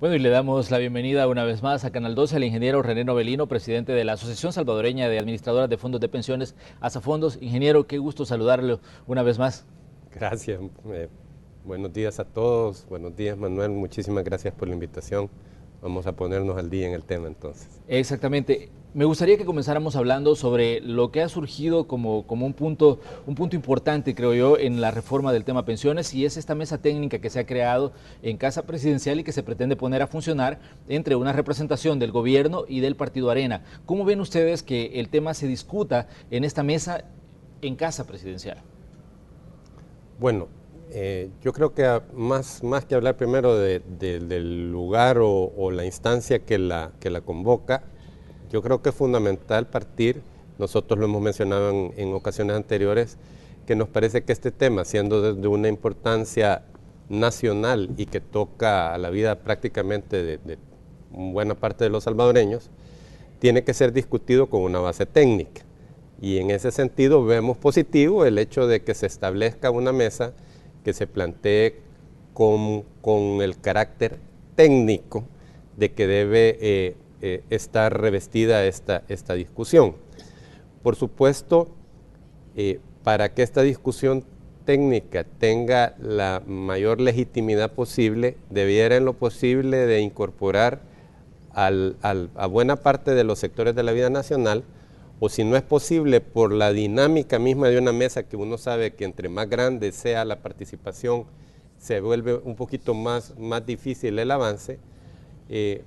Bueno, y le damos la bienvenida una vez más a Canal 12 al ingeniero René Novelino, presidente de la Asociación Salvadoreña de Administradoras de Fondos de Pensiones, Asafondos. Ingeniero, qué gusto saludarlo una vez más. Gracias. Buenos días a todos. Buenos días, Manuel. Muchísimas gracias por la invitación. Vamos a ponernos al día en el tema entonces. Exactamente. Me gustaría que comenzáramos hablando sobre lo que ha surgido como un punto importante, creo yo, en la reforma del tema pensiones, y es esta mesa técnica que se ha creado en Casa Presidencial y que se pretende poner a funcionar entre una representación del gobierno y del Partido Arena. ¿Cómo ven ustedes que el tema se discuta en esta mesa en Casa Presidencial? Bueno, yo creo que más que hablar primero del lugar o la instancia que la convoca, yo creo que es fundamental partir, nosotros lo hemos mencionado en ocasiones anteriores, que nos parece que este tema, siendo de una importancia nacional y que toca a la vida prácticamente de buena parte de los salvadoreños, tiene que ser discutido con una base técnica. Y en ese sentido vemos positivo el hecho de que se establezca una mesa que se plantee con el carácter técnico de que debe estar revestida esta discusión. Por supuesto, para que esta discusión técnica tenga la mayor legitimidad posible, debiera en lo posible de incorporar a buena parte de los sectores de la vida nacional, o si no es posible por la dinámica misma de una mesa, que uno sabe que entre más grande sea la participación, se vuelve un poquito más difícil el avance.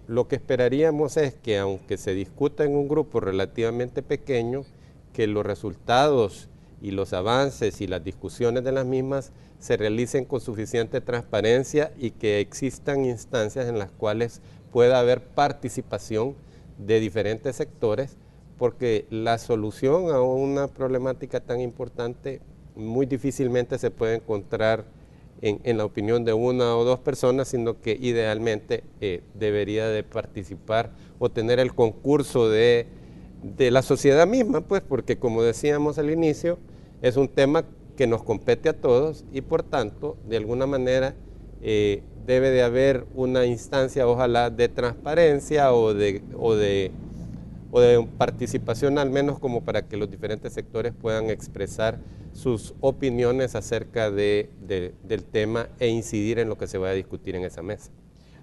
Lo que esperaríamos es que, aunque se discuta en un grupo relativamente pequeño, que los resultados y los avances y las discusiones de las mismas se realicen con suficiente transparencia y que existan instancias en las cuales pueda haber participación de diferentes sectores, porque la solución a una problemática tan importante muy difícilmente se puede encontrar en la opinión de una o dos personas, sino que idealmente debería de participar o tener el concurso de la sociedad misma, pues, porque como decíamos al inicio, es un tema que nos compete a todos y por tanto, de alguna manera, debe de haber una instancia, ojalá, de transparencia o de participación, al menos como para que los diferentes sectores puedan expresar sus opiniones acerca del tema e incidir en lo que se va a discutir en esa mesa.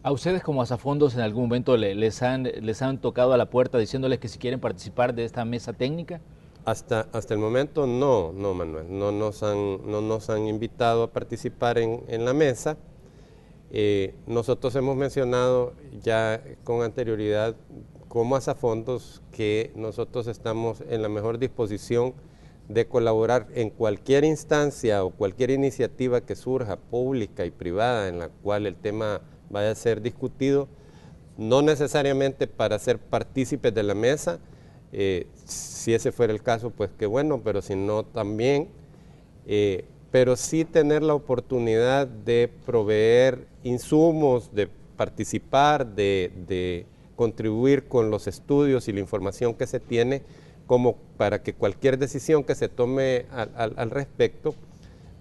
¿A ustedes como Asafondos en algún momento les han tocado a la puerta diciéndoles que si quieren participar de esta mesa técnica? Hasta el momento no, Manuel, no nos han invitado a participar en la mesa. Nosotros hemos mencionado ya con anterioridad como Asafondos que nosotros estamos en la mejor disposición de colaborar en cualquier instancia o cualquier iniciativa que surja, pública y privada, en la cual el tema vaya a ser discutido, no necesariamente para ser partícipes de la mesa, si ese fuera el caso, pues qué bueno, pero si no también, pero sí tener la oportunidad de proveer insumos, de participar, de contribuir con los estudios y la información que se tiene, como para que cualquier decisión que se tome al respecto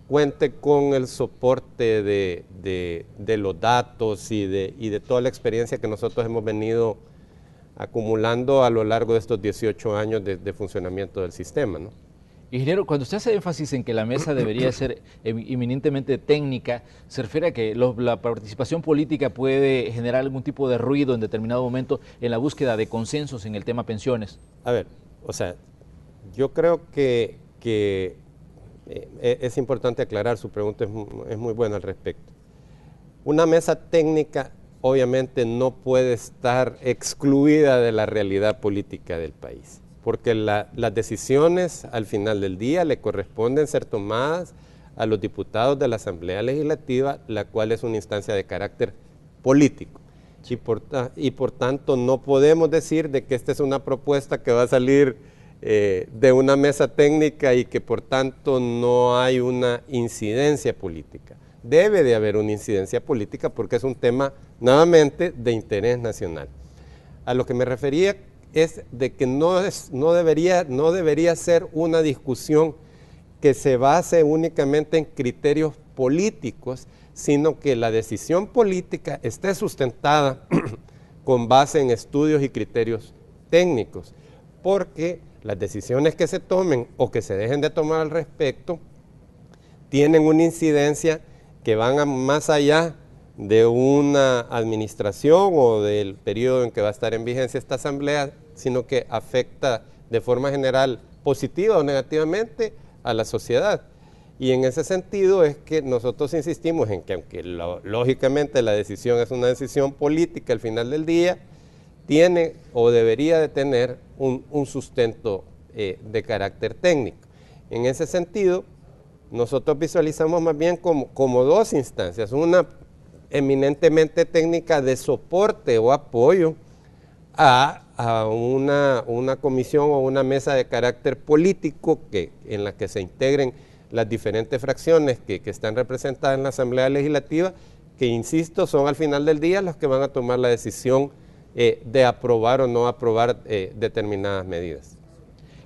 cuente con el soporte de los datos y de toda la experiencia que nosotros hemos venido acumulando a lo largo de estos 18 años de funcionamiento del sistema, ¿no? Ingeniero, cuando usted hace énfasis en que la mesa debería ser eminentemente técnica, ¿se refiere a que la participación política puede generar algún tipo de ruido en determinado momento en la búsqueda de consensos en el tema pensiones? A ver, o sea, yo creo que es importante aclarar, su pregunta es muy buena al respecto. Una mesa técnica obviamente no puede estar excluida de la realidad política del país, porque las decisiones al final del día le corresponden ser tomadas a los diputados de la Asamblea Legislativa, la cual es una instancia de carácter político. Y por tanto no podemos decir de que esta es una propuesta que va a salir de una mesa técnica y que por tanto no hay una incidencia política. Debe de haber una incidencia política porque es un tema nuevamente de interés nacional. A lo que me refería es de que no debería ser una discusión que se base únicamente en criterios políticos, sino que la decisión política esté sustentada con base en estudios y criterios técnicos, porque las decisiones que se tomen o que se dejen de tomar al respecto tienen una incidencia que van más allá de una administración o del periodo en que va a estar en vigencia esta asamblea, sino que afecta de forma general, positiva o negativamente, a la sociedad. Y en ese sentido es que nosotros insistimos en que, aunque lógicamente la decisión es una decisión política al final del día, tiene o debería de tener un sustento de carácter técnico. En ese sentido, nosotros visualizamos más bien como dos instancias, una eminentemente técnica de soporte o apoyo a una comisión o una mesa de carácter político en la que se integren las diferentes fracciones que están representadas en la Asamblea Legislativa, que insisto, son al final del día los que van a tomar la decisión de aprobar o no aprobar determinadas medidas.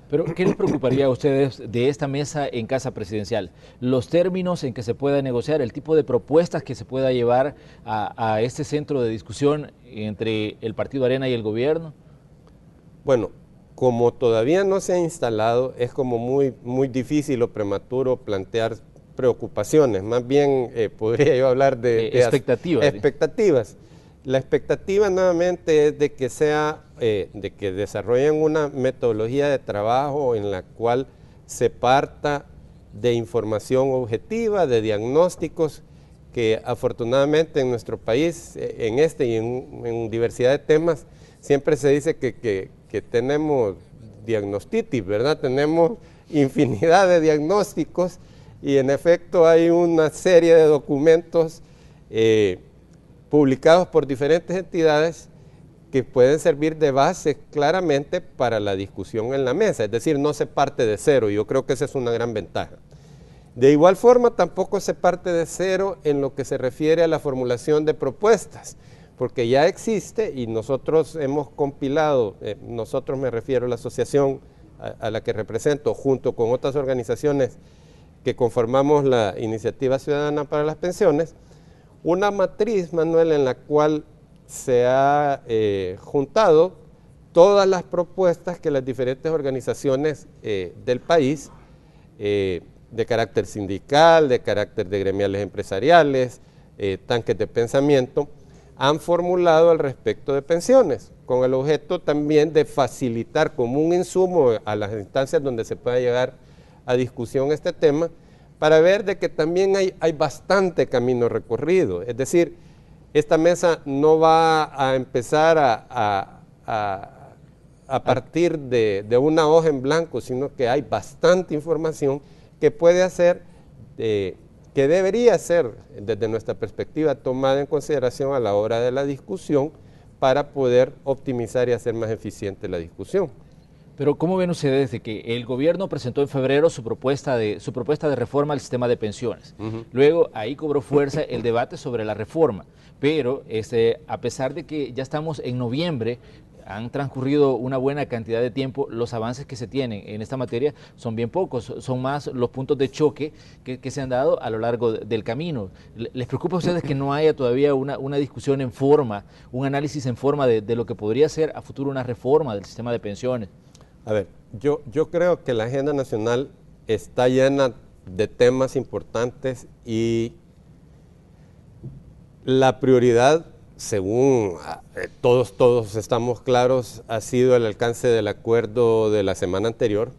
Pero, ¿qué les preocuparía a ustedes de esta mesa en Casa Presidencial? Los términos en que se pueda negociar, el tipo de propuestas que se pueda llevar a este centro de discusión entre el Partido Arena y el gobierno. Bueno, como todavía no se ha instalado, es como muy difícil o prematuro plantear preocupaciones. Más bien podría yo hablar de expectativas. La expectativa nuevamente es de que desarrollen una metodología de trabajo en la cual se parta de información objetiva, de diagnósticos que afortunadamente en nuestro país, en este y en diversidad de temas, siempre se dice que tenemos diagnostitis, ¿verdad? Tenemos infinidad de diagnósticos y en efecto hay una serie de documentos publicados por diferentes entidades que pueden servir de base claramente para la discusión en la mesa, es decir, no se parte de cero, y yo creo que esa es una gran ventaja. De igual forma, tampoco se parte de cero en lo que se refiere a la formulación de propuestas, porque ya existe y nosotros hemos compilado, nosotros me refiero a la asociación a la que represento, junto con otras organizaciones que conformamos la Iniciativa Ciudadana para las Pensiones, una matriz, Manuel, en la cual se ha juntado todas las propuestas que las diferentes organizaciones del país, de carácter sindical, de carácter de gremiales empresariales, tanques de pensamiento, han formulado al respecto de pensiones, con el objeto también de facilitar como un insumo a las instancias donde se pueda llegar a discusión este tema, para ver de que también hay bastante camino recorrido. Es decir, esta mesa no va a empezar a partir de una hoja en blanco, sino que hay bastante información que puede hacer, que debería ser, desde nuestra perspectiva, tomada en consideración a la hora de la discusión para poder optimizar y hacer más eficiente la discusión. Pero ¿cómo ven ustedes de que el gobierno presentó en febrero su propuesta de reforma al sistema de pensiones? Luego ahí cobró fuerza el debate sobre la reforma, pero a pesar de que ya estamos en noviembre, han transcurrido una buena cantidad de tiempo, los avances que se tienen en esta materia son bien pocos, son más los puntos de choque que se han dado a lo largo del camino. ¿Les preocupa a ustedes que no haya todavía una discusión en forma, un análisis en forma de lo que podría ser a futuro una reforma del sistema de pensiones? A ver, yo creo que la agenda nacional está llena de temas importantes y la prioridad, según todos estamos claros, ha sido el alcance del acuerdo de la semana anterior,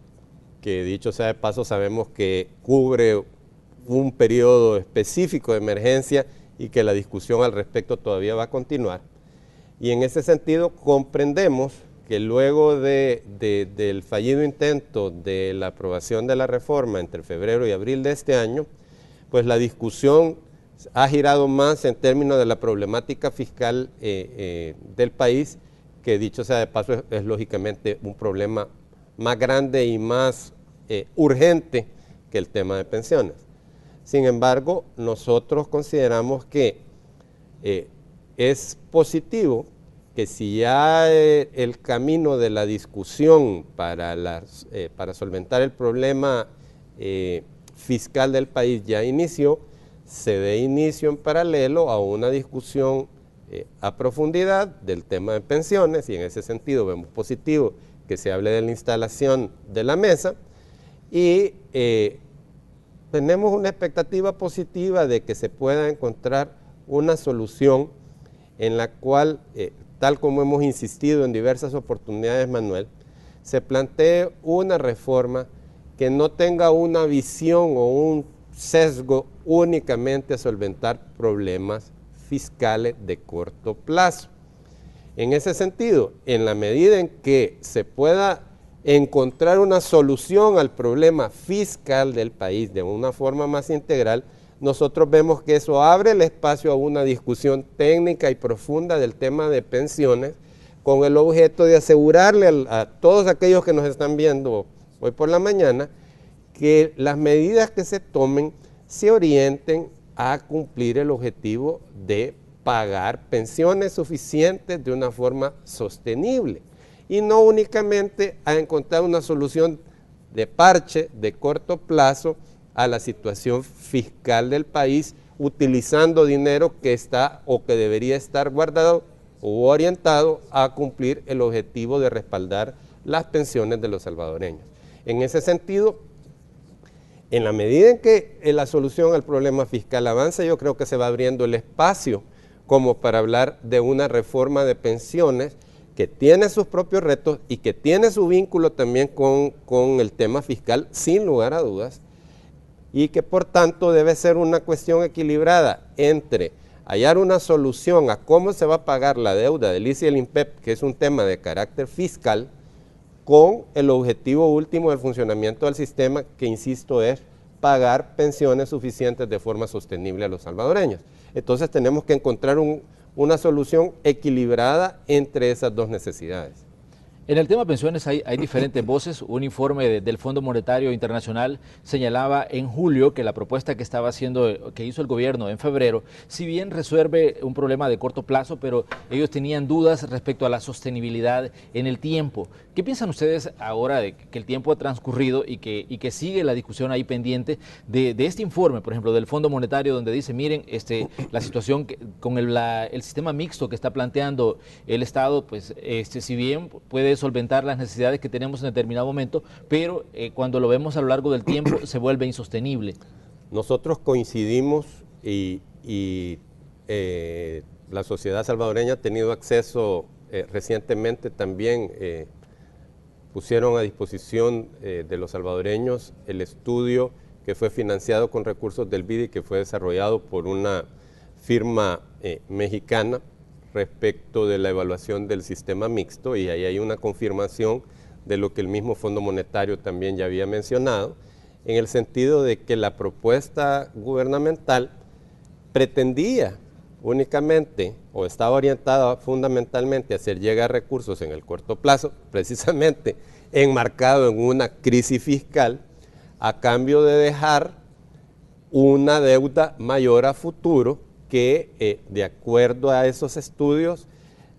que dicho sea de paso sabemos que cubre un periodo específico de emergencia y que la discusión al respecto todavía va a continuar. Y en ese sentido comprendemos que luego del fallido intento de la aprobación de la reforma entre febrero y abril de este año, pues la discusión ha girado más en términos de la problemática fiscal del país, que dicho sea de paso es lógicamente un problema más grande y más urgente que el tema de pensiones. Sin embargo, nosotros consideramos que es positivo que si ya el camino de la discusión para solventar el problema fiscal del país ya inició, se dé inicio en paralelo a una discusión a profundidad del tema de pensiones, y en ese sentido vemos positivo que se hable de la instalación de la mesa, y tenemos una expectativa positiva de que se pueda encontrar una solución en la cual, tal como hemos insistido en diversas oportunidades, Manuel, se plantee una reforma que no tenga una visión o un sesgo únicamente a solventar problemas fiscales de corto plazo. En ese sentido, en la medida en que se pueda encontrar una solución al problema fiscal del país de una forma más integral, nosotros vemos que eso abre el espacio a una discusión técnica y profunda del tema de pensiones, con el objeto de asegurarle a todos aquellos que nos están viendo hoy por la mañana que las medidas que se tomen se orienten a cumplir el objetivo de pagar pensiones suficientes de una forma sostenible y no únicamente a encontrar una solución de parche de corto plazo a la situación fiscal del país, utilizando dinero que está o que debería estar guardado o orientado a cumplir el objetivo de respaldar las pensiones de los salvadoreños. En ese sentido, en la medida en que la solución al problema fiscal avanza, yo creo que se va abriendo el espacio como para hablar de una reforma de pensiones que tiene sus propios retos y que tiene su vínculo también con el tema fiscal, sin lugar a dudas, y que por tanto debe ser una cuestión equilibrada entre hallar una solución a cómo se va a pagar la deuda del ICE y el INPEP, que es un tema de carácter fiscal, con el objetivo último del funcionamiento del sistema, que insisto es pagar pensiones suficientes de forma sostenible a los salvadoreños. Entonces tenemos que encontrar una solución equilibrada entre esas dos necesidades. En el tema pensiones hay diferentes voces. Un informe del Fondo Monetario Internacional señalaba en julio que la propuesta que hizo el gobierno en febrero, si bien resuelve un problema de corto plazo, pero ellos tenían dudas respecto a la sostenibilidad en el tiempo. ¿Qué piensan ustedes ahora de que el tiempo ha transcurrido y que sigue la discusión ahí pendiente de este informe, por ejemplo, del Fondo Monetario, donde dice, miren, la situación con el sistema mixto que está planteando el Estado, pues si bien puede solventar las necesidades que tenemos en determinado momento, pero cuando lo vemos a lo largo del tiempo se vuelve insostenible? Nosotros coincidimos y la sociedad salvadoreña ha tenido acceso recientemente también, pusieron a disposición de los salvadoreños el estudio que fue financiado con recursos del BID y que fue desarrollado por una firma mexicana respecto de la evaluación del sistema mixto, y ahí hay una confirmación de lo que el mismo Fondo Monetario también ya había mencionado, en el sentido de que la propuesta gubernamental pretendía únicamente o estaba orientada fundamentalmente a hacer llegar recursos en el corto plazo, precisamente enmarcado en una crisis fiscal, a cambio de dejar una deuda mayor a futuro que, de acuerdo a esos estudios,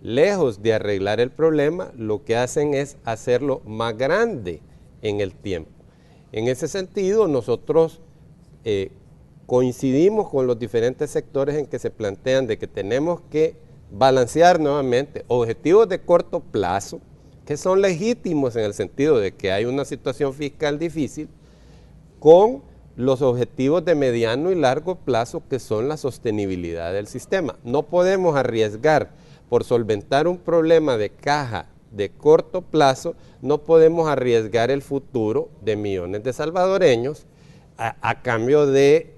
lejos de arreglar el problema, lo que hacen es hacerlo más grande en el tiempo. En ese sentido, nosotros coincidimos con los diferentes sectores en que se plantean de que tenemos que balancear nuevamente objetivos de corto plazo, que son legítimos en el sentido de que hay una situación fiscal difícil, con los objetivos de mediano y largo plazo, que son la sostenibilidad del sistema. No podemos arriesgar por solventar un problema de caja de corto plazo, no podemos arriesgar el futuro de millones de salvadoreños a cambio de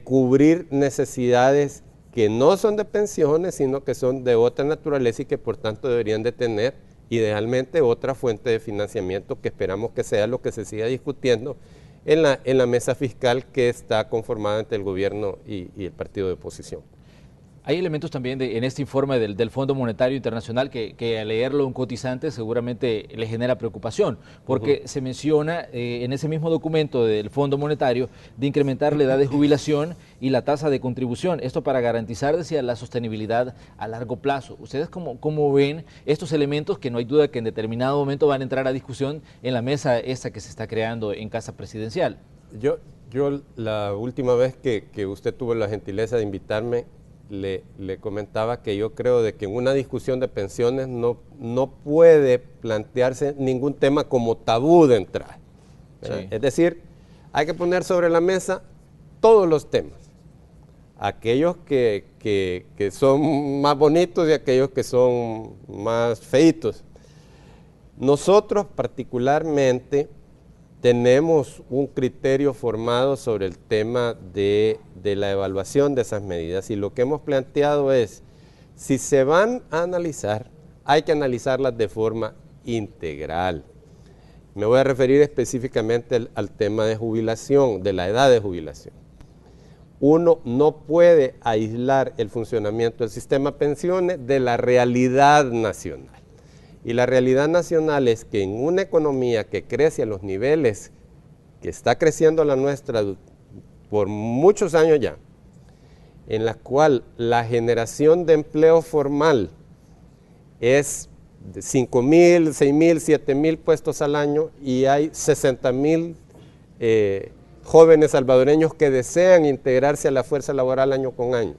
cubrir necesidades que no son de pensiones, sino que son de otra naturaleza y que por tanto deberían de tener idealmente otra fuente de financiamiento, que esperamos que sea lo que se siga discutiendo en la mesa fiscal que está conformada entre el gobierno y el partido de oposición. Hay elementos también en este informe del Fondo Monetario Internacional que al leerlo un cotizante seguramente le genera preocupación, porque se menciona en ese mismo documento del Fondo Monetario de incrementar la edad de jubilación y la tasa de contribución, esto para garantizar, decía, la sostenibilidad a largo plazo. ¿Ustedes cómo ven estos elementos que no hay duda que en determinado momento van a entrar a discusión en la mesa esta que se está creando en Casa Presidencial? Yo la última vez que usted tuvo la gentileza de invitarme, le comentaba que yo creo de que en una discusión de pensiones no puede plantearse ningún tema como tabú de entrada. Sí. Es decir, hay que poner sobre la mesa todos los temas. Aquellos que son más bonitos y aquellos que son más feitos. Nosotros particularmente tenemos un criterio formado sobre el tema de la evaluación de esas medidas y lo que hemos planteado es, si se van a analizar, hay que analizarlas de forma integral. Me voy a referir específicamente al tema de jubilación, de la edad de jubilación. Uno no puede aislar el funcionamiento del sistema de pensiones de la realidad nacional. Y la realidad nacional es que en una economía que crece a los niveles que está creciendo la nuestra por muchos años ya, en la cual la generación de empleo formal es de 5,000, 6,000, 7,000 puestos al año y hay 60,000 jóvenes salvadoreños que desean integrarse a la fuerza laboral año con año.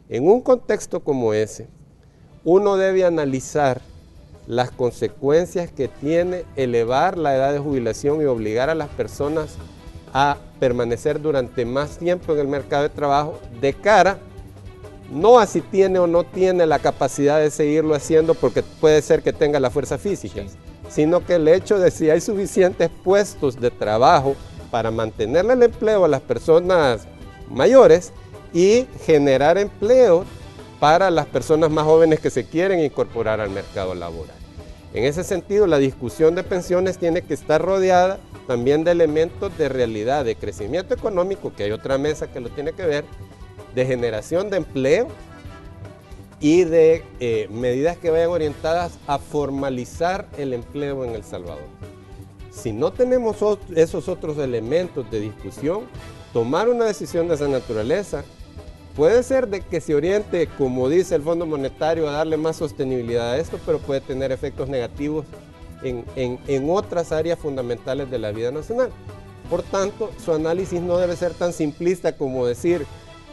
En un contexto como ese, uno debe analizar las consecuencias que tiene elevar la edad de jubilación y obligar a las personas a permanecer durante más tiempo en el mercado de trabajo de cara, no a si tiene o no tiene la capacidad de seguirlo haciendo porque puede ser que tenga la fuerza física, sí, sino que el hecho de si hay suficientes puestos de trabajo para mantenerle el empleo a las personas mayores y generar empleo para las personas más jóvenes que se quieren incorporar al mercado laboral. En ese sentido, la discusión de pensiones tiene que estar rodeada también de elementos de realidad, de crecimiento económico, que hay otra mesa que lo tiene que ver, de generación de empleo y de medidas que vayan orientadas a formalizar el empleo en El Salvador. Si no tenemos esos otros elementos de discusión, tomar una decisión de esa naturaleza puede ser de que se oriente, como dice el Fondo Monetario, a darle más sostenibilidad a esto, pero puede tener efectos negativos en otras áreas fundamentales de la vida nacional. Por tanto, su análisis no debe ser tan simplista como decir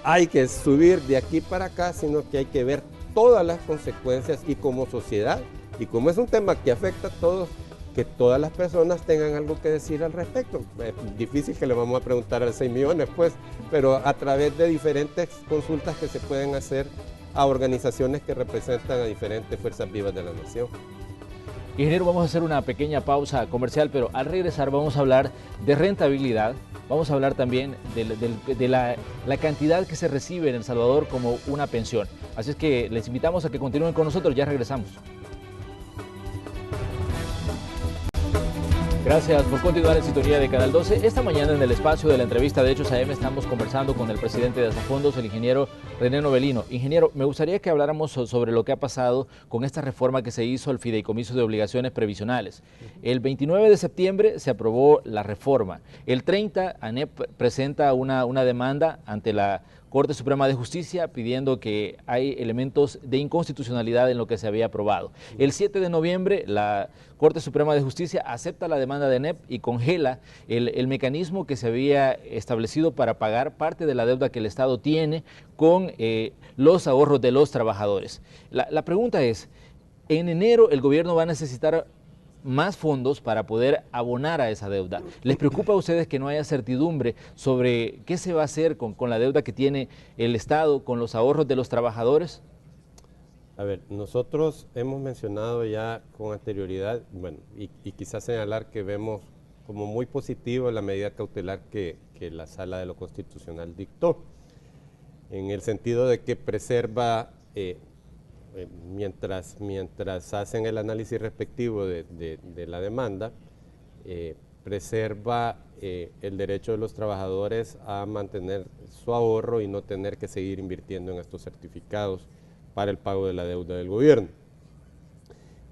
hay que subir de aquí para acá, sino que hay que ver todas las consecuencias y como sociedad, y como es un tema que afecta a todos, que todas las personas tengan algo que decir al respecto. Es difícil que le vamos a preguntar a 6 millones, pues, pero a través de diferentes consultas que se pueden hacer a organizaciones que representan a diferentes fuerzas vivas de la nación. Ingeniero, vamos a hacer una pequeña pausa comercial, pero al regresar vamos a hablar de rentabilidad, vamos a hablar también de la cantidad que se recibe en El Salvador como una pensión. Así es que les invitamos a que continúen con nosotros, ya regresamos. Gracias por continuar en sintonía de Canal 12. Esta mañana en el espacio de la entrevista de Hechos AM estamos conversando con el presidente de Asafondos, el ingeniero René Novelino. Ingeniero, me gustaría que habláramos sobre lo que ha pasado con esta reforma que se hizo al Fideicomiso de Obligaciones Previsionales. El 29 de septiembre se aprobó la reforma. El 30, ANEP presenta una demanda ante la Corte Suprema de Justicia pidiendo que hay elementos de inconstitucionalidad en lo que se había aprobado. El 7 de noviembre la Corte Suprema de Justicia acepta la demanda de ANEP y congela el mecanismo que se había establecido para pagar parte de la deuda que el Estado tiene con los ahorros de los trabajadores. La pregunta es, en enero el gobierno va a necesitar más fondos para poder abonar a esa deuda. ¿Les preocupa a ustedes que no haya certidumbre sobre qué se va a hacer con la deuda que tiene el Estado, con los ahorros de los trabajadores? A ver, nosotros hemos mencionado ya con anterioridad, bueno, y quizás señalar que vemos como muy positivo la medida cautelar que la Sala de lo Constitucional dictó, en el sentido de que preserva mientras hacen el análisis respectivo de la demanda, preserva el derecho de los trabajadores a mantener su ahorro y no tener que seguir invirtiendo en estos certificados para el pago de la deuda del gobierno.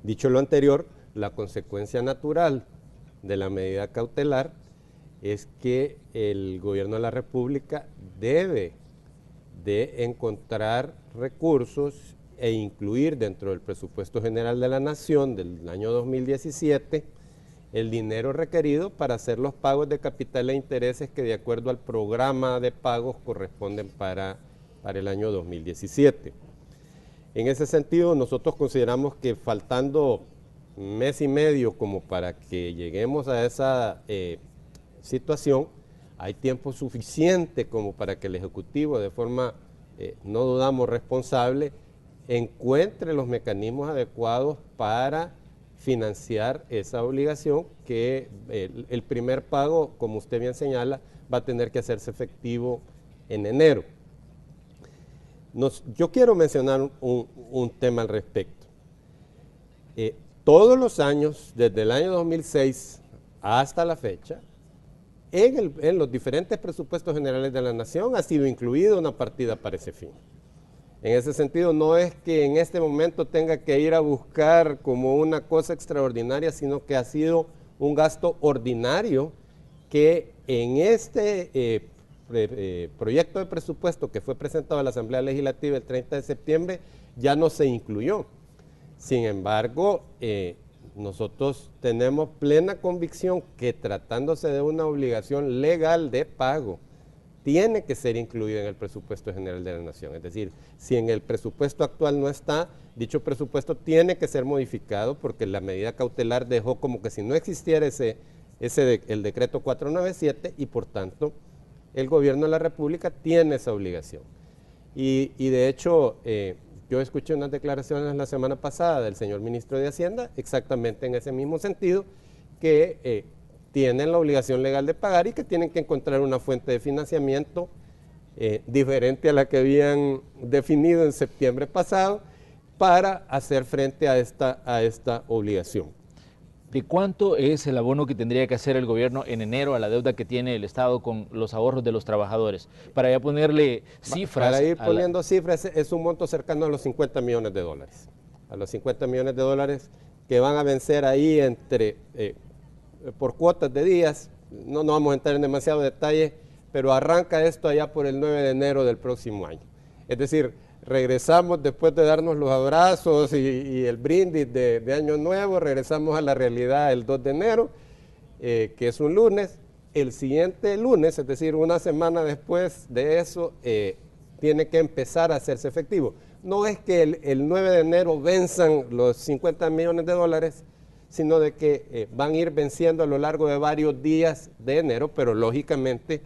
Dicho lo anterior, la consecuencia natural de la medida cautelar es que el gobierno de la República debe de encontrar recursos e incluir dentro del presupuesto general de la Nación del año 2017 el dinero requerido para hacer los pagos de capital e intereses que de acuerdo al programa de pagos corresponden para el año 2017. En ese sentido, nosotros consideramos que faltando mes y medio como para que lleguemos a esa situación, hay tiempo suficiente como para que el Ejecutivo, de forma, no dudamos, responsable, encuentre los mecanismos adecuados para financiar esa obligación que el primer pago, como usted bien señala, va a tener que hacerse efectivo en enero. Yo quiero mencionar un tema al respecto. Todos los años, desde el año 2006 hasta la fecha, en los diferentes presupuestos generales de la Nación ha sido incluida una partida para ese fin. En ese sentido, no es que en este momento tenga que ir a buscar como una cosa extraordinaria, sino que ha sido un gasto ordinario que en este proyecto de presupuesto que fue presentado a la Asamblea Legislativa el 30 de septiembre ya no se incluyó. Sin embargo, nosotros tenemos plena convicción que tratándose de una obligación legal de pago, tiene que ser incluida en el presupuesto general de la Nación. Es decir, si en el presupuesto actual no está, dicho presupuesto tiene que ser modificado porque la medida cautelar dejó como que si no existiera el decreto 497 y por tanto el gobierno de la República tiene esa obligación. Y de hecho, yo escuché unas declaraciones la semana pasada del señor ministro de Hacienda, exactamente en ese mismo sentido, que tienen la obligación legal de pagar y que tienen que encontrar una fuente de financiamiento diferente a la que habían definido en septiembre pasado para hacer frente a esta obligación. ¿De cuánto es el abono que tendría que hacer el gobierno en enero a la deuda que tiene el Estado con los ahorros de los trabajadores? Para ya ponerle cifras. Para ir poniendo cifras, es un monto cercano a los 50 millones de dólares. A los 50 millones de dólares que van a vencer ahí por cuotas de días. No vamos a entrar en demasiado detalle, pero arranca esto allá por el 9 de enero del próximo año. Es decir, regresamos después de darnos los abrazos y el brindis de Año Nuevo, regresamos a la realidad el 2 de enero, que es un lunes. El siguiente lunes, es decir, una semana después de eso, tiene que empezar a hacerse efectivo. No es que el 9 de enero venzan los 50 millones de dólares, sino de que van a ir venciendo a lo largo de varios días de enero, pero lógicamente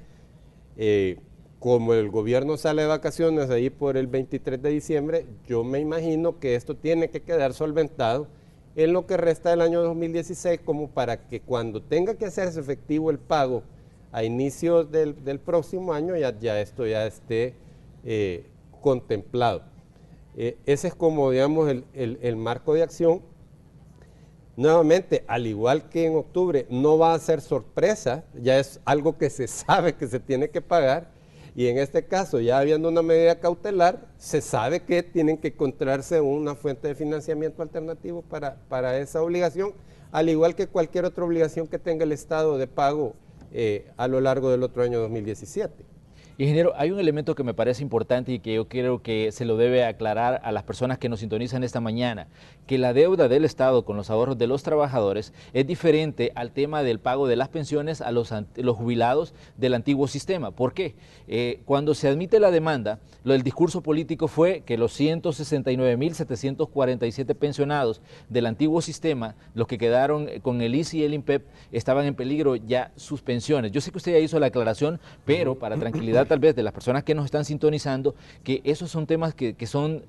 como el gobierno sale de vacaciones ahí por el 23 de diciembre, yo me imagino que esto tiene que quedar solventado en lo que resta del año 2016, como para que cuando tenga que hacerse efectivo el pago a inicios del próximo año, ya esto ya esté contemplado. Ese es como, digamos, el marco de acción. Nuevamente, al igual que en octubre, no va a ser sorpresa, ya es algo que se sabe que se tiene que pagar. Y en este caso, ya habiendo una medida cautelar, se sabe que tienen que encontrarse una fuente de financiamiento alternativo para esa obligación, al igual que cualquier otra obligación que tenga el Estado de pago a lo largo del otro año 2017. Ingeniero, hay un elemento que me parece importante y que yo creo que se lo debe aclarar a las personas que nos sintonizan esta mañana, que la deuda del Estado con los ahorros de los trabajadores es diferente al tema del pago de las pensiones a los jubilados del antiguo sistema. ¿Por qué? Cuando se admite la demanda, el discurso político fue que los 169.747 pensionados del antiguo sistema, los que quedaron con el ISSSTE y el INPEP, estaban en peligro ya sus pensiones. Yo sé que usted ya hizo la aclaración, pero para tranquilidad tal vez de las personas que nos están sintonizando, que esos son temas que son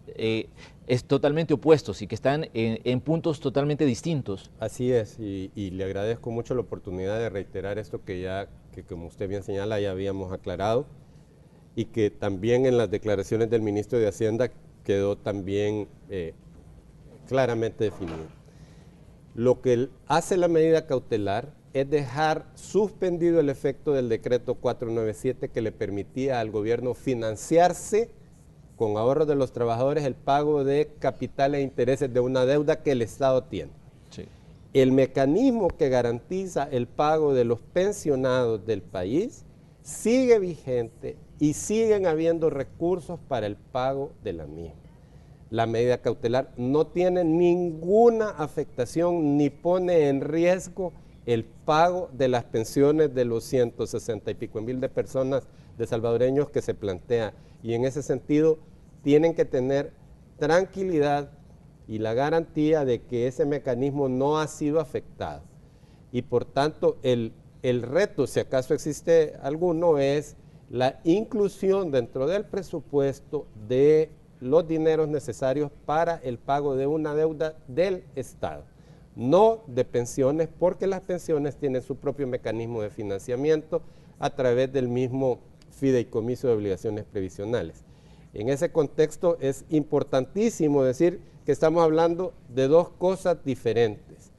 totalmente opuestos y que están en puntos totalmente distintos. Así es, y le agradezco mucho la oportunidad de reiterar esto que como usted bien señala, ya habíamos aclarado y que también en las declaraciones del ministro de Hacienda quedó también claramente definido. Lo que hace la medida cautelar es dejar suspendido el efecto del decreto 497 que le permitía al gobierno financiarse con ahorros de los trabajadores el pago de capital e intereses de una deuda que el Estado tiene. Sí. El mecanismo que garantiza el pago de los pensionados del país sigue vigente y siguen habiendo recursos para el pago de la misma. La medida cautelar no tiene ninguna afectación ni pone en riesgo el pago de las pensiones de los 160 y pico mil de personas, de salvadoreños que se plantea. Y en ese sentido tienen que tener tranquilidad y la garantía de que ese mecanismo no ha sido afectado. Y por tanto el reto, si acaso existe alguno, es la inclusión dentro del presupuesto de los dineros necesarios para el pago de una deuda del Estado, no de pensiones, porque las pensiones tienen su propio mecanismo de financiamiento a través del mismo fideicomiso de obligaciones previsionales. En ese contexto es importantísimo decir que estamos hablando de dos cosas diferentes,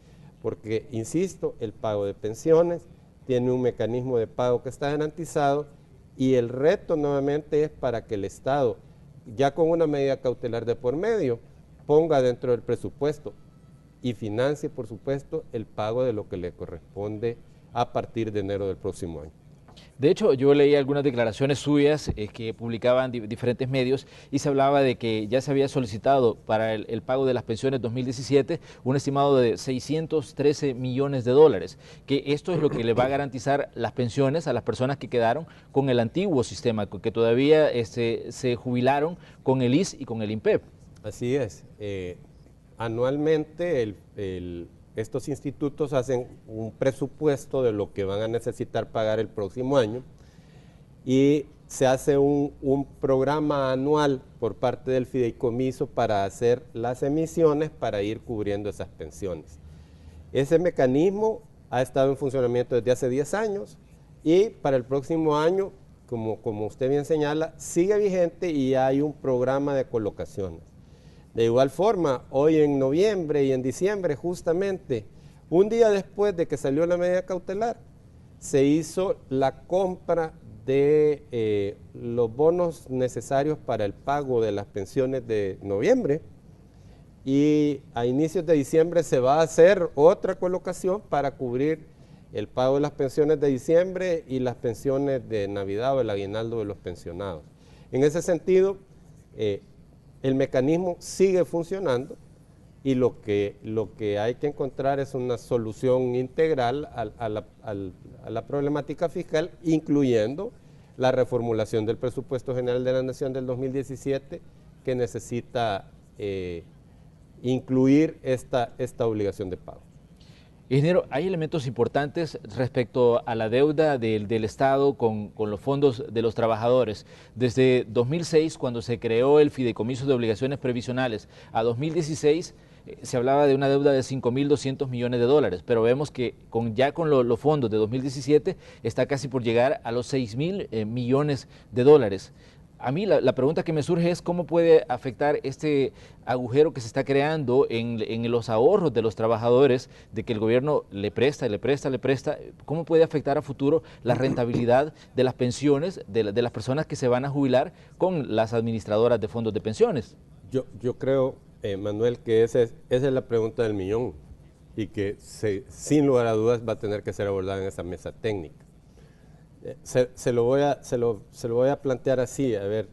porque, insisto, el pago de pensiones tiene un mecanismo de pago que está garantizado y el reto nuevamente es para que el Estado, ya con una medida cautelar de por medio, ponga dentro del presupuesto y financie, por supuesto, el pago de lo que le corresponde a partir de enero del próximo año. De hecho, yo leí algunas declaraciones suyas que publicaban diferentes medios y se hablaba de que ya se había solicitado para el pago de las pensiones 2017 un estimado de 613 millones de dólares, que esto es lo que le va a garantizar las pensiones a las personas que quedaron con el antiguo sistema, que todavía se jubilaron con el IS y con el INPEP. Así es. Anualmente estos institutos hacen un presupuesto de lo que van a necesitar pagar el próximo año y se hace un programa anual por parte del fideicomiso para hacer las emisiones para ir cubriendo esas pensiones. Ese mecanismo ha estado en funcionamiento desde hace 10 años y para el próximo año, como usted bien señala, sigue vigente y hay un programa de colocaciones. De igual forma, hoy en noviembre y en diciembre, justamente, un día después de que salió la medida cautelar, se hizo la compra de los bonos necesarios para el pago de las pensiones de noviembre y a inicios de diciembre se va a hacer otra colocación para cubrir el pago de las pensiones de diciembre y las pensiones de Navidad o el aguinaldo de los pensionados. En ese sentido, el mecanismo sigue funcionando y lo que hay que encontrar es una solución integral a la problemática fiscal, incluyendo la reformulación del presupuesto general de la Nación del 2017, que necesita incluir esta obligación de pago. Ingeniero, hay elementos importantes respecto a la deuda del Estado con los fondos de los trabajadores. Desde 2006, cuando se creó el Fideicomiso de Obligaciones Previsionales, a 2016 se hablaba de una deuda de 5.200 millones de dólares, pero vemos que ya con los fondos de 2017 está casi por llegar a los 6.000 millones de dólares. A mí la pregunta que me surge es cómo puede afectar este agujero que se está creando en los ahorros de los trabajadores, de que el gobierno le presta, cómo puede afectar a futuro la rentabilidad de las pensiones de las personas que se van a jubilar con las administradoras de fondos de pensiones. Yo creo, Manuel, que esa es la pregunta del millón y que sin lugar a dudas va a tener que ser abordada en esa mesa técnica. Se lo voy a plantear así, a ver,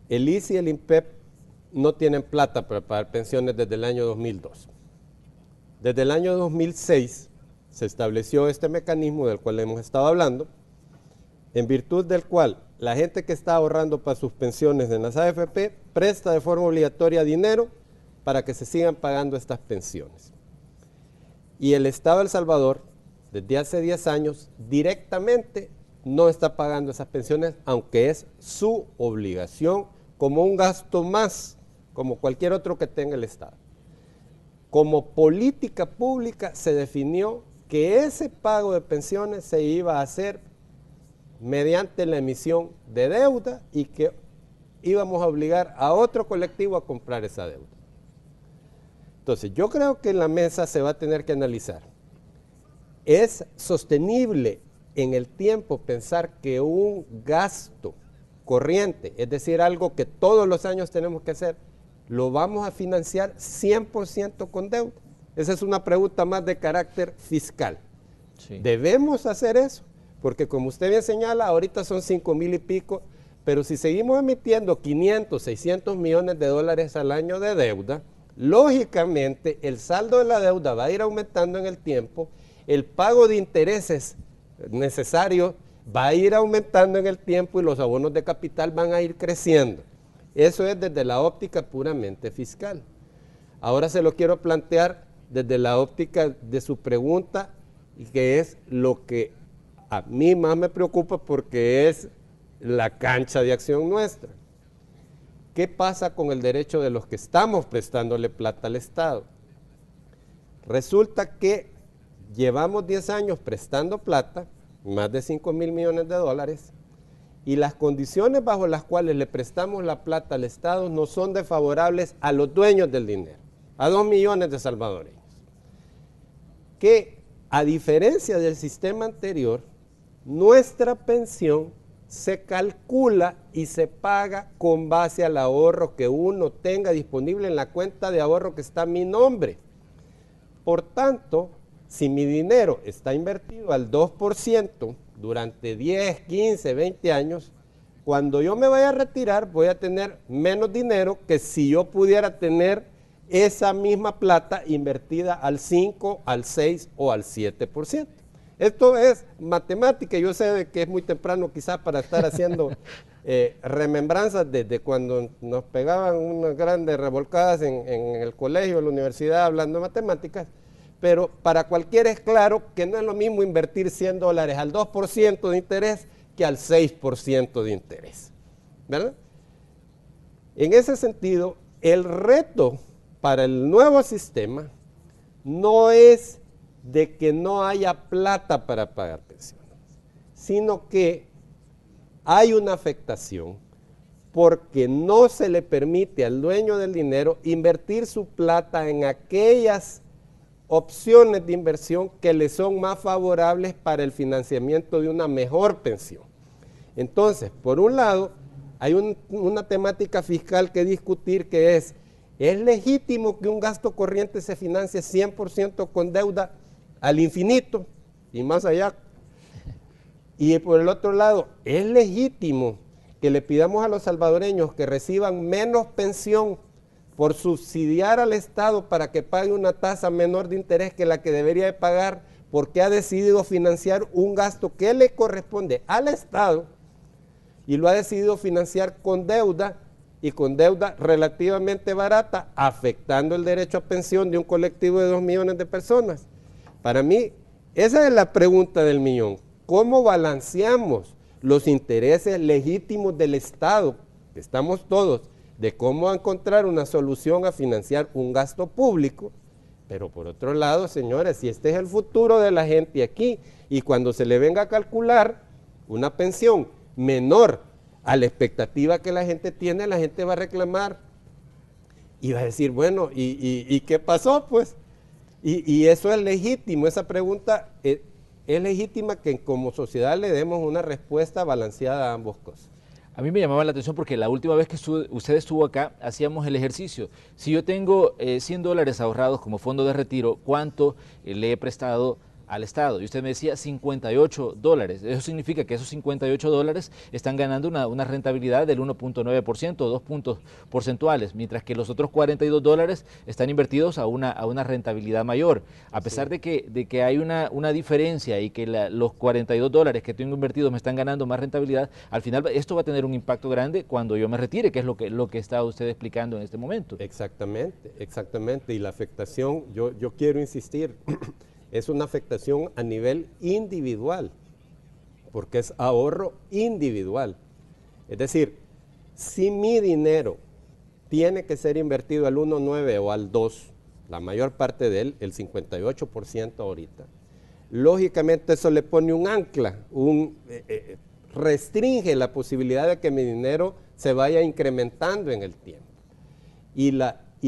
el IS y el INPEP no tienen plata para pagar pensiones desde el año 2002. Desde el año 2006 se estableció este mecanismo del cual hemos estado hablando, en virtud del cual la gente que está ahorrando para sus pensiones en las AFP presta de forma obligatoria dinero para que se sigan pagando estas pensiones. Y el Estado de El Salvador, desde hace 10 años, directamente no está pagando esas pensiones, aunque es su obligación como un gasto más, como cualquier otro que tenga el Estado. Como política pública se definió que ese pago de pensiones se iba a hacer mediante la emisión de deuda y que íbamos a obligar a otro colectivo a comprar esa deuda. Entonces, yo creo que en la mesa se va a tener que analizar. ¿Es sostenible en el tiempo pensar que un gasto corriente, es decir, algo que todos los años tenemos que hacer, lo vamos a financiar 100% con deuda? Esa es una pregunta más de carácter fiscal. Sí. ¿Debemos hacer eso? Porque como usted bien señala, ahorita son 5.000 y pico, pero si seguimos emitiendo 500, 600 millones de dólares al año de deuda, lógicamente el saldo de la deuda va a ir aumentando en el tiempo, el pago de intereses necesarios va a ir aumentando en el tiempo y los abonos de capital van a ir creciendo. Eso es desde la óptica puramente fiscal. Ahora se lo quiero plantear desde la óptica de su pregunta, y que es lo que a mí más me preocupa porque es la cancha de acción nuestra. ¿Qué pasa con el derecho de los que estamos prestándole plata al Estado? Resulta que llevamos 10 años prestando plata, más de 5.000 millones de dólares, y las condiciones bajo las cuales le prestamos la plata al Estado no son desfavorables a los dueños del dinero, a 2 millones de salvadoreños. Que a diferencia del sistema anterior, nuestra pensión se calcula y se paga con base al ahorro que uno tenga disponible en la cuenta de ahorro que está a mi nombre. Por tanto, si mi dinero está invertido al 2% durante 10, 15, 20 años, cuando yo me vaya a retirar voy a tener menos dinero que si yo pudiera tener esa misma plata invertida al 5, al 6 o al 7%. Esto es matemática, yo sé de que es muy temprano quizás para estar haciendo remembranzas desde cuando nos pegaban unas grandes revolcadas en el colegio, en la universidad, hablando de matemáticas, pero para cualquiera es claro que no es lo mismo invertir $100 al 2% de interés que al 6% de interés, ¿verdad? En ese sentido, el reto para el nuevo sistema no es de que no haya plata para pagar pensiones, sino que hay una afectación porque no se le permite al dueño del dinero invertir su plata en aquellas opciones de inversión que le son más favorables para el financiamiento de una mejor pensión. Entonces, por un lado, hay una temática fiscal que discutir que ¿es legítimo que un gasto corriente se financie 100% con deuda al infinito y más allá? Y por el otro lado, ¿es legítimo que le pidamos a los salvadoreños que reciban menos pensión por subsidiar al Estado para que pague una tasa menor de interés que la que debería de pagar porque ha decidido financiar un gasto que le corresponde al Estado y lo ha decidido financiar con deuda y con deuda relativamente barata, afectando el derecho a pensión de un colectivo de 2 millones de personas? Para mí, esa es la pregunta del millón. ¿Cómo balanceamos los intereses legítimos del Estado, que estamos todos, de cómo encontrar una solución a financiar un gasto público? Pero por otro lado, señores, si este es el futuro de la gente aquí, y cuando se le venga a calcular una pensión menor a la expectativa que la gente tiene, la gente va a reclamar y va a decir, bueno, ¿y qué pasó? Pues, y eso es legítimo, esa pregunta es legítima, que como sociedad le demos una respuesta balanceada a ambas cosas. A mí me llamaba la atención porque la última vez que usted estuvo acá, hacíamos el ejercicio. Si yo tengo $100 ahorrados como fondo de retiro, ¿cuánto le he prestado al Estado? Y usted me decía $58. Eso significa que esos $58 están ganando una rentabilidad del 1.9%, 2 puntos porcentuales, mientras que los otros $42 están invertidos a una rentabilidad mayor. A pesar de que hay una diferencia y que los $42 que tengo invertidos me están ganando más rentabilidad, al final esto va a tener un impacto grande cuando yo me retire, que es lo que está usted explicando en este momento. Exactamente, exactamente. Y la afectación, yo quiero insistir, es una afectación a nivel individual, porque es ahorro individual. Es decir, si mi dinero tiene que ser invertido al 1.9 o al 2, la mayor parte de él, el 58% ahorita, lógicamente eso le pone un ancla, restringe la posibilidad de que mi dinero se vaya incrementando en el tiempo. Y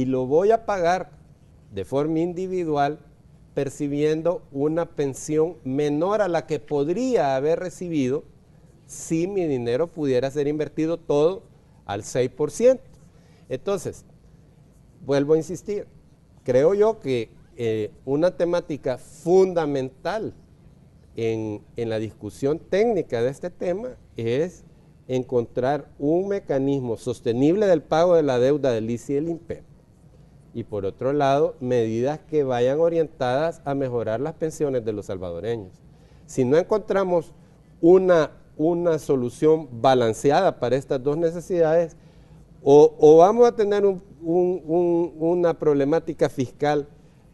lo voy a pagar de forma individual, percibiendo una pensión menor a la que podría haber recibido si mi dinero pudiera ser invertido todo al 6%. Entonces, vuelvo a insistir, creo yo que una temática fundamental en la discusión técnica de este tema es encontrar un mecanismo sostenible del pago de la deuda del ICI y el INPEP. y por otro lado, medidas que vayan orientadas a mejorar las pensiones de los salvadoreños. Si no encontramos una solución balanceada para estas dos necesidades, o vamos a tener una problemática fiscal,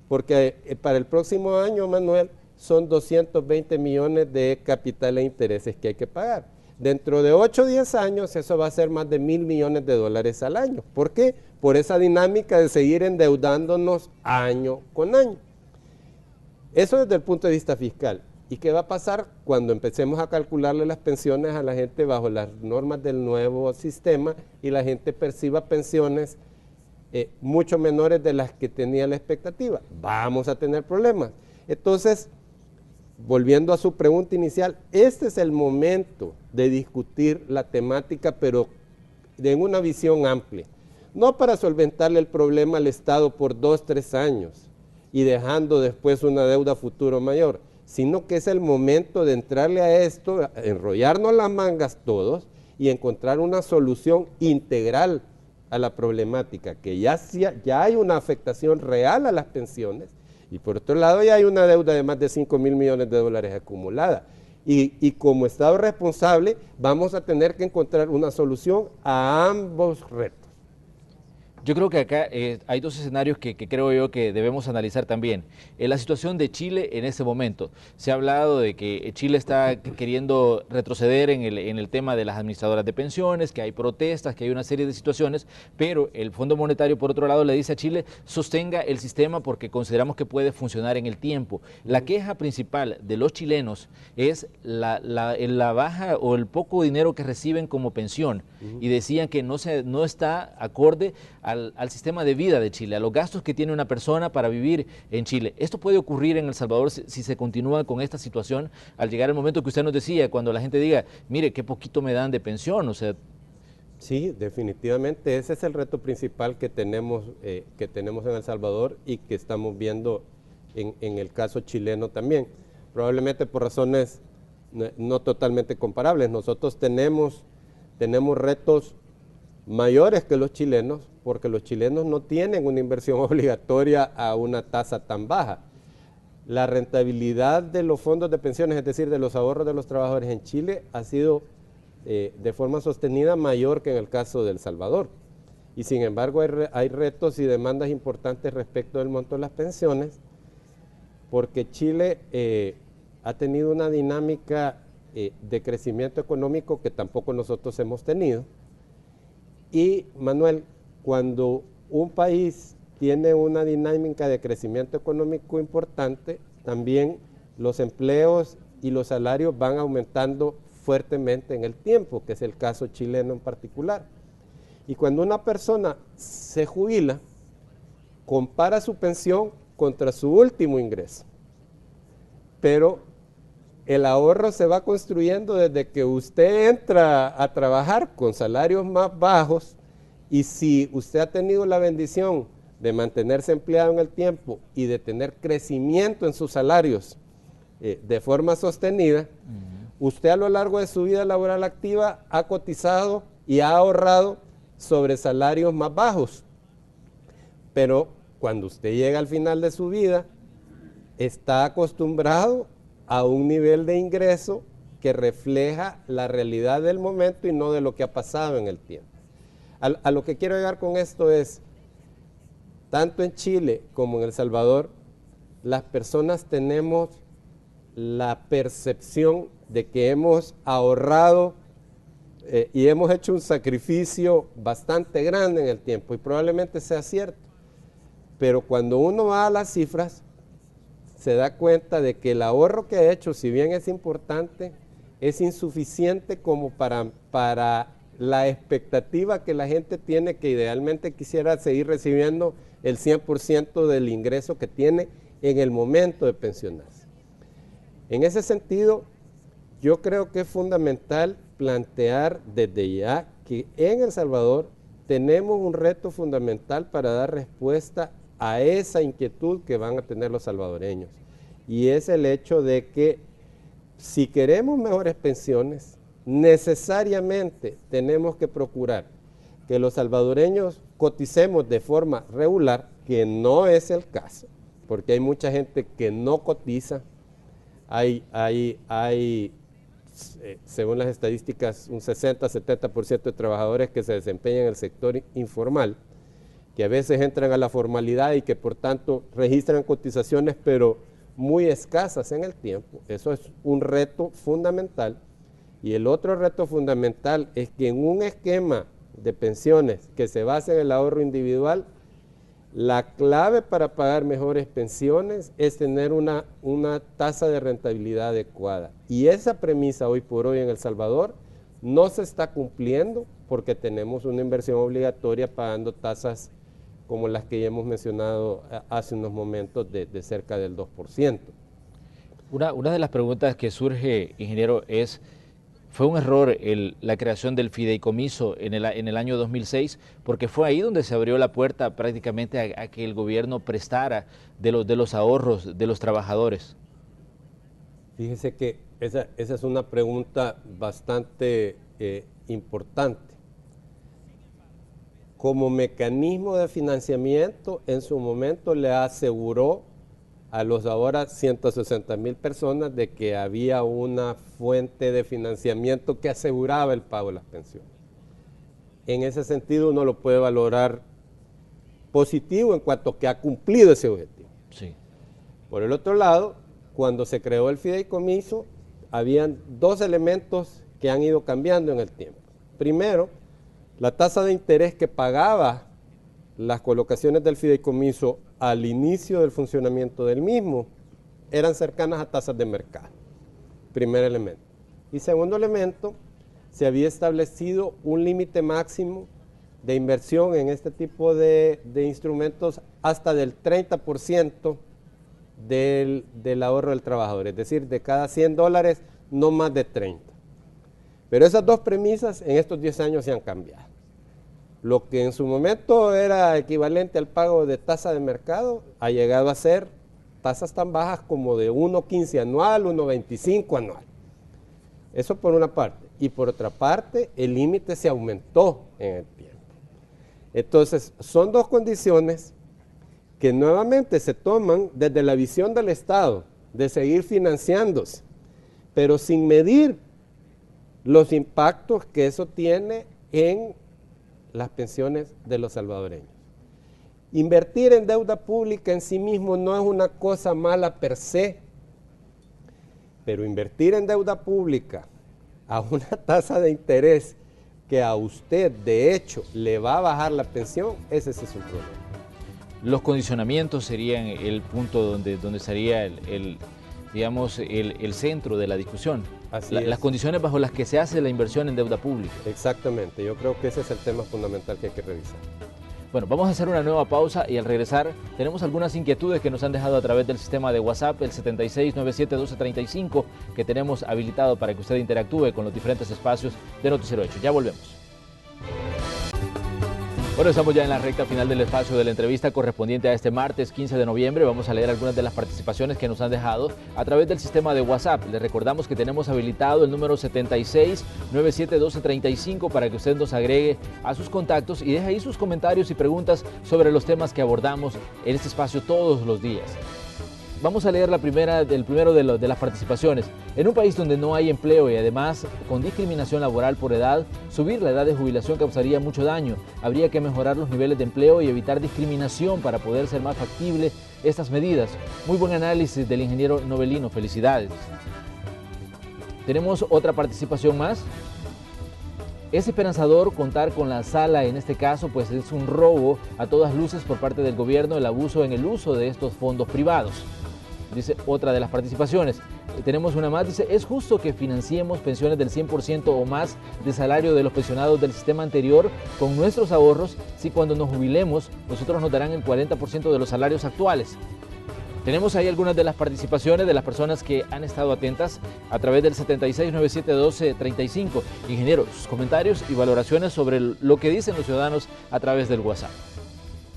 porque para el próximo año, Manuel, son 220 millones de capital e intereses que hay que pagar. Dentro de 8 o 10 años eso va a ser más de 1.000 millones de dólares al año. ¿Por qué? Por esa dinámica de seguir endeudándonos año con año. Eso desde el punto de vista fiscal. ¿Y qué va a pasar cuando empecemos a calcularle las pensiones a la gente bajo las normas del nuevo sistema y la gente perciba pensiones mucho menores de las que tenía la expectativa? Vamos a tener problemas. Entonces, volviendo a su pregunta inicial, este es el momento de discutir la temática, pero en una visión amplia. No para solventarle el problema al Estado por 2, 3 años y dejando después una deuda futuro mayor, sino que es el momento de entrarle a esto, enrollarnos las mangas todos y encontrar una solución integral a la problemática, que ya hay una afectación real a las pensiones, y por otro lado ya hay una deuda de más de 5.000 millones de dólares acumulada. Y como Estado responsable vamos a tener que encontrar una solución a ambos retos. Yo creo que acá hay dos escenarios que creo yo que debemos analizar también. La situación de Chile en este momento. Se ha hablado de que Chile está queriendo retroceder en el tema de las administradoras de pensiones, que hay protestas, que hay una serie de situaciones, pero el Fondo Monetario, por otro lado, le dice a Chile, sostenga el sistema porque consideramos que puede funcionar en el tiempo. La queja principal de los chilenos es la baja o el poco dinero que reciben como pensión, y decían que no está acorde al sistema de vida de Chile, a los gastos que tiene una persona para vivir en Chile. Esto puede ocurrir en El Salvador si se continúa con esta situación al llegar el momento que usted nos decía, cuando la gente diga, mire, qué poquito me dan de pensión, o sea. Sí, definitivamente ese es el reto principal que tenemos en El Salvador y que estamos viendo en el caso chileno también. Probablemente por razones no totalmente comparables. Nosotros tenemos retos mayores que los chilenos, porque los chilenos no tienen una inversión obligatoria a una tasa tan baja. La rentabilidad de los fondos de pensiones, es decir, de los ahorros de los trabajadores en Chile, ha sido de forma sostenida mayor que en el caso de El Salvador. Y sin embargo hay retos y demandas importantes respecto del monto de las pensiones, porque Chile ha tenido una dinámica de crecimiento económico que tampoco nosotros hemos tenido. Y, Manuel, cuando un país tiene una dinámica de crecimiento económico importante, también los empleos y los salarios van aumentando fuertemente en el tiempo, que es el caso chileno en particular. Y cuando una persona se jubila, compara su pensión contra su último ingreso. Pero el ahorro se va construyendo desde que usted entra a trabajar con salarios más bajos, y si usted ha tenido la bendición de mantenerse empleado en el tiempo y de tener crecimiento en sus salarios de forma sostenida, usted a lo largo de su vida laboral activa ha cotizado y ha ahorrado sobre salarios más bajos. Pero cuando usted llega al final de su vida, está acostumbrado a un nivel de ingreso que refleja la realidad del momento y no de lo que ha pasado en el tiempo. A lo que quiero llegar con esto es, tanto en Chile como en El Salvador, las personas tenemos la percepción de que hemos ahorrado y hemos hecho un sacrificio bastante grande en el tiempo, y probablemente sea cierto, pero cuando uno va a las cifras, se da cuenta de que el ahorro que ha hecho, si bien es importante, es insuficiente como para la expectativa que la gente tiene, que idealmente quisiera seguir recibiendo el 100% del ingreso que tiene en el momento de pensionarse. En ese sentido, yo creo que es fundamental plantear desde ya que en El Salvador tenemos un reto fundamental para dar respuesta a esa inquietud que van a tener los salvadoreños, y es el hecho de que si queremos mejores pensiones, necesariamente tenemos que procurar que que los salvadoreños coticemos de forma regular, que no es el caso, porque hay mucha gente que no cotiza. Hay según las estadísticas, un 60-70% de trabajadores que se desempeñan en el sector informal, que a veces entran a la formalidad y que por tanto registran cotizaciones, pero muy escasas en el tiempo. Eso es un reto fundamental. Y el otro reto fundamental es que en un esquema de pensiones que se base en el ahorro individual, la clave para pagar mejores pensiones es tener una tasa de rentabilidad adecuada. Y esa premisa hoy por hoy en El Salvador no se está cumpliendo porque tenemos una inversión obligatoria pagando tasas como las que ya hemos mencionado hace unos momentos de cerca del 2%. Una de las preguntas que surge, ingeniero, es, ¿fue un error la creación del fideicomiso en el año 2006? Porque fue ahí donde se abrió la puerta prácticamente a que el gobierno prestara de los ahorros de los trabajadores. Fíjese que esa es una pregunta bastante importante. Como mecanismo de financiamiento, en su momento le aseguró a los ahora 160,000 personas de que había una fuente de financiamiento que aseguraba el pago de las pensiones. En ese sentido uno lo puede valorar positivo en cuanto que ha cumplido ese objetivo. Sí. Por el otro lado, cuando se creó el fideicomiso, habían dos elementos que han ido cambiando en el tiempo. Primero, la tasa de interés que pagaba las colocaciones del fideicomiso al inicio del funcionamiento del mismo eran cercanas a tasas de mercado. Primer elemento. Y segundo elemento, se había establecido un límite máximo de inversión en este tipo de instrumentos hasta del 30% del ahorro del trabajador, es decir, de cada $100, no más de 30. Pero esas dos premisas en estos 10 años se han cambiado. Lo que en su momento era equivalente al pago de tasa de mercado ha llegado a ser tasas tan bajas como de 1.15 anual, 1.25 anual. Eso por una parte. Y por otra parte, el límite se aumentó en el tiempo. Entonces, son dos condiciones que nuevamente se toman desde la visión del Estado, de seguir financiándose, pero sin medir los impactos que eso tiene en las pensiones de los salvadoreños. Invertir en deuda pública en sí mismo no es una cosa mala per se, pero invertir en deuda pública a una tasa de interés que a usted de hecho le va a bajar la pensión, ese sí es un problema. Los condicionamientos serían el punto donde estaría digamos, el centro de la discusión. Las condiciones bajo las que se hace la inversión en deuda pública. Exactamente, yo creo que ese es el tema fundamental que hay que revisar. Bueno, vamos a hacer una nueva pausa y al regresar tenemos algunas inquietudes que nos han dejado a través del sistema de WhatsApp, el 76971235, que tenemos habilitado para que usted interactúe con los diferentes espacios de Noticiero Hecho. Ya volvemos. Bueno, estamos ya en la recta final del espacio de la entrevista correspondiente a este martes 15 de noviembre. Vamos a leer algunas de las participaciones que nos han dejado a través del sistema de WhatsApp. Les recordamos que tenemos habilitado el número 76971235 para que usted nos agregue a sus contactos y deje ahí sus comentarios y preguntas sobre los temas que abordamos en este espacio todos los días. Vamos a leer el primero de las participaciones. En un país donde no hay empleo y además con discriminación laboral por edad, subir la edad de jubilación causaría mucho daño. Habría que mejorar los niveles de empleo y evitar discriminación para poder ser más factible estas medidas. Muy buen análisis del ingeniero Novelino. Felicidades. Tenemos otra participación más. Es esperanzador contar con la sala en este caso, pues es un robo a todas luces por parte del gobierno el abuso en el uso de estos fondos privados. Dice otra de las participaciones. Tenemos una más, dice, ¿es justo que financiemos pensiones del 100% o más de salario de los pensionados del sistema anterior con nuestros ahorros si cuando nos jubilemos nosotros nos darán el 40% de los salarios actuales? Tenemos ahí algunas de las participaciones de las personas que han estado atentas a través del 76971235. Ingeniero, sus comentarios y valoraciones sobre lo que dicen los ciudadanos a través del WhatsApp.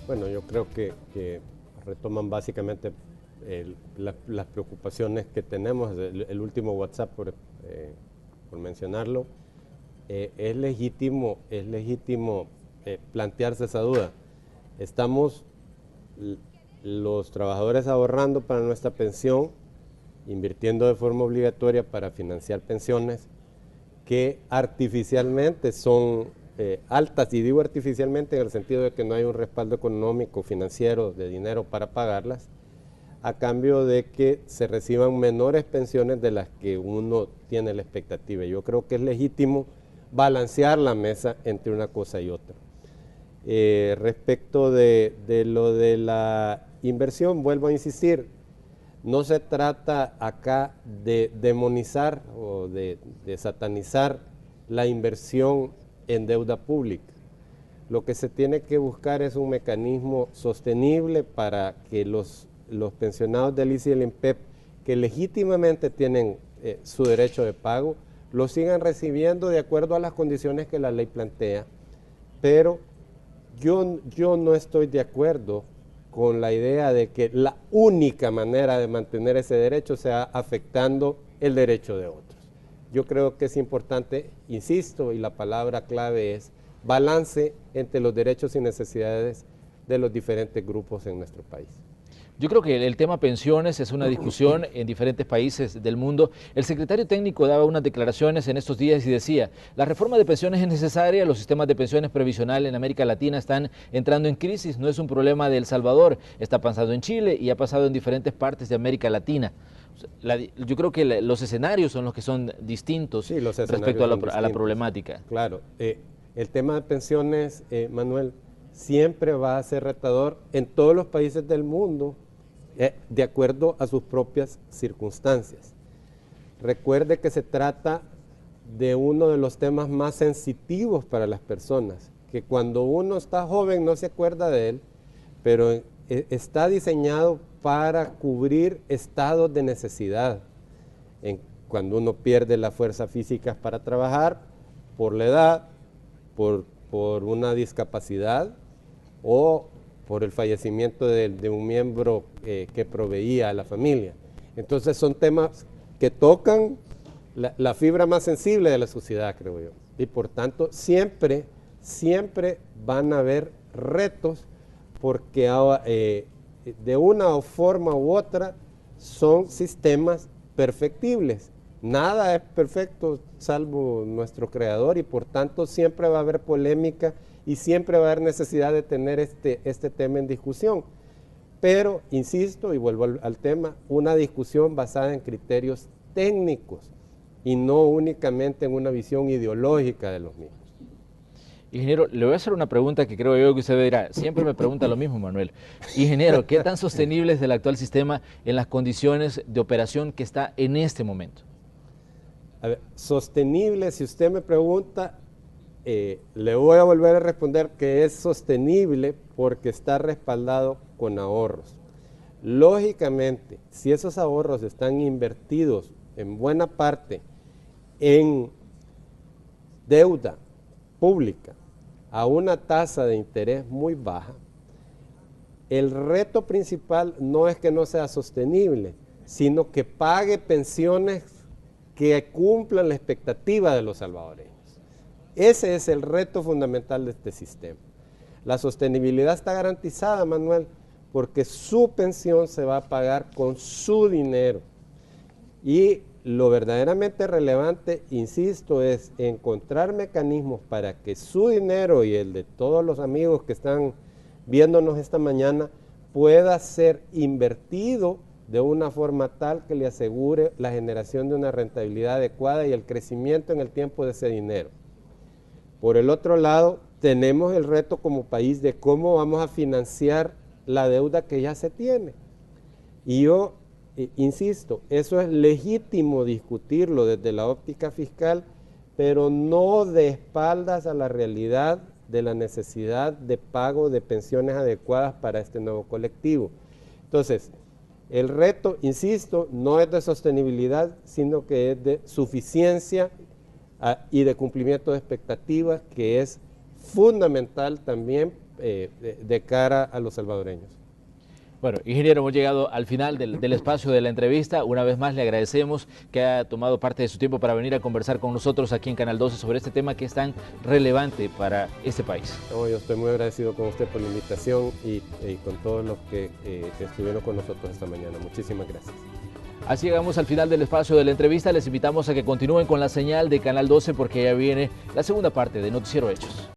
Bueno, yo creo que retoman básicamente las preocupaciones que tenemos. El último WhatsApp, por mencionarlo, es legítimo plantearse esa duda. Estamos los trabajadores ahorrando para nuestra pensión, invirtiendo de forma obligatoria para financiar pensiones que artificialmente son altas, y digo artificialmente en el sentido de que no hay un respaldo económico, financiero, de dinero para pagarlas, a cambio de que se reciban menores pensiones de las que uno tiene la expectativa. Yo creo que es legítimo balancear la mesa entre una cosa y otra. Respecto de lo de la inversión, vuelvo a insistir, no se trata acá de demonizar o de satanizar la inversión en deuda pública. Lo que se tiene que buscar es un mecanismo sostenible para que los pensionados del ICE y el INPEP, que legítimamente tienen su derecho de pago, lo sigan recibiendo de acuerdo a las condiciones que la ley plantea. Pero yo no estoy de acuerdo con la idea de que la única manera de mantener ese derecho sea afectando el derecho de otros. Yo creo que es importante, insisto, y la palabra clave es balance entre los derechos y necesidades de los diferentes grupos en nuestro país. Yo creo que el tema pensiones es una discusión en diferentes países del mundo. El secretario técnico daba unas declaraciones en estos días y decía, la reforma de pensiones es necesaria, los sistemas de pensiones previsionales en América Latina están entrando en crisis, no es un problema de El Salvador, está pasando en Chile y ha pasado en diferentes partes de América Latina. Yo creo que los escenarios son los que son distintos, sí, respecto a la problemática. Claro, el tema de pensiones, Manuel, siempre va a ser retador en todos los países del mundo, de acuerdo a sus propias circunstancias. Recuerde que se trata de uno de los temas más sensitivos para las personas, que cuando uno está joven no se acuerda de él, pero está diseñado para cubrir estados de necesidad. Cuando uno pierde las fuerzas físicas para trabajar, por la edad, por una discapacidad o por el fallecimiento de un miembro que proveía a la familia. Entonces son temas que tocan la fibra más sensible de la sociedad, creo yo. Y por tanto siempre van a haber retos, porque de una forma u otra son sistemas perfectibles. Nada es perfecto salvo nuestro creador, y por tanto siempre va a haber polémica y siempre va a haber necesidad de tener este tema en discusión. Pero, insisto, y vuelvo al tema, una discusión basada en criterios técnicos y no únicamente en una visión ideológica de los mismos. Ingeniero, le voy a hacer una pregunta que creo yo que usted dirá, siempre me pregunta lo mismo, Manuel. Ingeniero, ¿qué tan sostenible es el actual sistema en las condiciones de operación que está en este momento? A ver, sostenible, si usted me pregunta, le voy a volver a responder que es sostenible porque está respaldado con ahorros. Lógicamente, si esos ahorros están invertidos en buena parte en deuda pública a una tasa de interés muy baja, el reto principal no es que no sea sostenible, sino que pague pensiones que cumplan la expectativa de los salvadoreños. Ese es el reto fundamental de este sistema. La sostenibilidad está garantizada, Manuel, porque su pensión se va a pagar con su dinero. Y lo verdaderamente relevante, insisto, es encontrar mecanismos para que su dinero y el de todos los amigos que están viéndonos esta mañana pueda ser invertido de una forma tal que le asegure la generación de una rentabilidad adecuada y el crecimiento en el tiempo de ese dinero. Por el otro lado, tenemos el reto como país de cómo vamos a financiar la deuda que ya se tiene. Y yo insisto, eso es legítimo discutirlo desde la óptica fiscal, pero no de espaldas a la realidad de la necesidad de pago de pensiones adecuadas para este nuevo colectivo. Entonces, el reto, insisto, no es de sostenibilidad, sino que es de suficiencia y de cumplimiento de expectativas, que es fundamental también de cara a los salvadoreños. Bueno, ingeniero, hemos llegado al final del espacio de la entrevista. Una vez más le agradecemos que haya tomado parte de su tiempo para venir a conversar con nosotros aquí en Canal 12 sobre este tema que es tan relevante para este país. No, yo estoy muy agradecido con usted por la invitación y con todos los que estuvieron con nosotros esta mañana. Muchísimas gracias. Así llegamos al final del espacio de la entrevista. Les invitamos a que continúen con la señal de Canal 12 porque ya viene la segunda parte de Noticiero Hechos.